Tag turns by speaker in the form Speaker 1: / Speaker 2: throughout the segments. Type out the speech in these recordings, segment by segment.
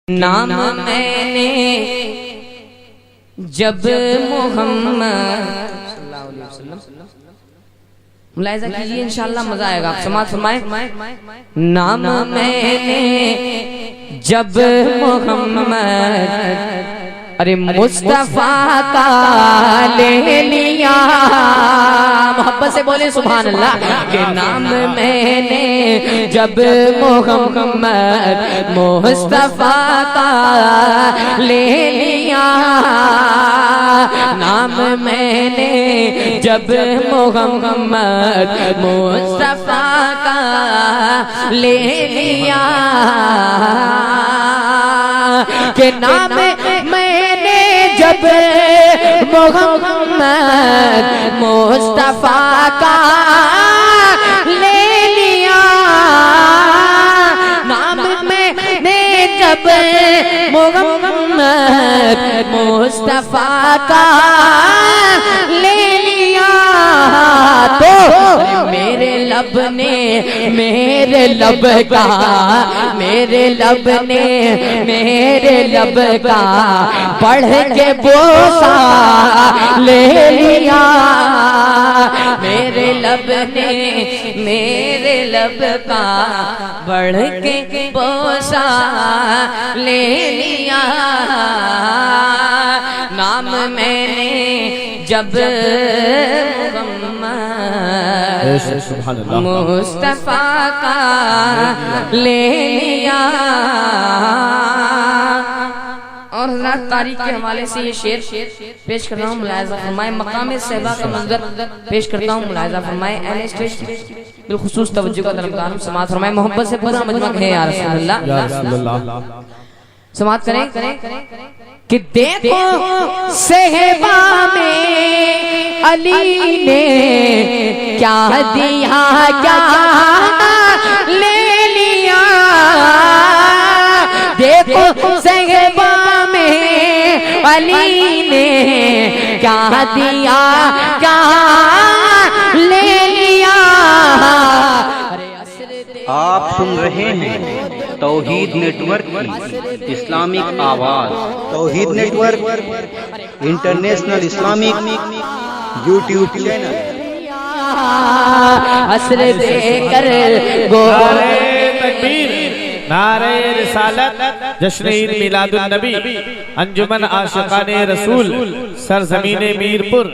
Speaker 1: नाम मैंने जब मोहम्मद मुलाहिजा कीजिए, इंशाअल्लाह मजा आएगा। आप समाअत फरमाए। नाम मैंने जब मोहम्मद अरे मुस्तफा का ले लिया, मोहब्बत से बोले सुभान अल्लाह। के नाम मैंने जब मोहम्मद मुस्तफा का ले लिया, नाम मैंने जब मोहम्मद मुस्तफा का ले लिया, के नाम मैंने जब मोहम्मद मुस्तफा का ले लिया, नाम मैंने जब मोहम्मद मुस्तफा का ले लिया, तो मेरे लब ने मेरे लब का, मेरे लब ने मेरे लब का पढ़ के बोसा ले लिया, मेरे लब ने मेरे लब का पढ़ के बोसा ले लिया, नाम मैंने जब मुस्तफा का ले लिया। और हज़रात तारीख के हवाले से ये शेर पेश कर रहा हूँ, मुलाहिजा फरमाए। मकाम सहबा का मंजर पेश करता हूँ, मुलाहिजा फरमाए। अहले स्टेज बिलखुसूस तवज्जो का तलबगार हूँ, समाअत फरमाए। मोहब्बत से पूरा मजमा कहे या रसूलुल्लाह, समाअत करें कि देखो सहबा में अली ने क्या दिया, क्या ले लिया, देखो सहबा में अली ने क्या दिया, क्या ले लिया।
Speaker 2: आप सुन रहे हैं तौहीद नेटवर्क की इस्लामिक आवाज। Tauheed network international Islamic YouTube channel.
Speaker 1: असर देकर गोरे
Speaker 3: तकबीर, नारे रिसालत, जश्न ईद मिलादुन नबी, अंजुमन आशिकाने रसूल, सरजमीने मीरपुर,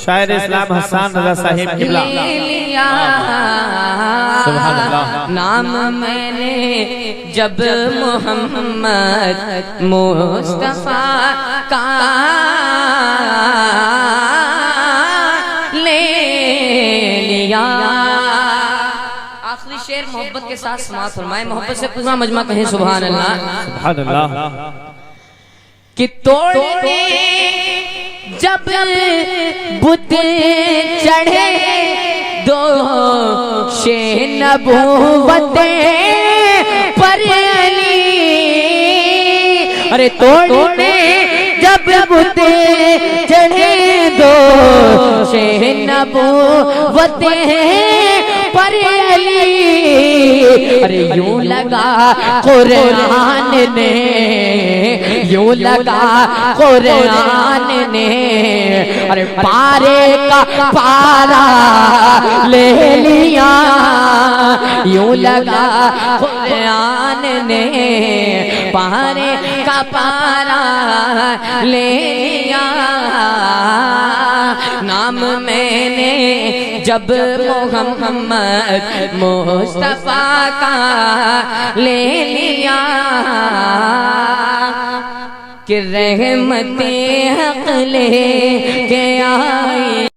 Speaker 3: शायर इस्लाम हसन रजा साहिब किबला। सुभान अल्लाह।
Speaker 1: नाम मैंने जब मोहम्मद मुस्तफा का ले लिया। आखिरी शेर मोहब्बत के साथ समाअत फरमाए। मोहब्बत से पूरा मजमा कहे सुभान अल्लाह,
Speaker 3: सुभान अल्लाह।
Speaker 1: कि तोड़ने जब बुत चढ़े दो शे नबूवते पर अली, अरे तोड़ने जब बुत चढ़े दो शे नबूवते पर अली, अरे यूं लगा कुरान ने, यूं लगा कुरान ने, अरे पारे का पारा ले लिया, यूं लगा कुरान ने पारे का पारा ले लिया, नाम मैंने जब मोहम्मद मुस्तफा का ले लिया, कि रहमते हक ले के आई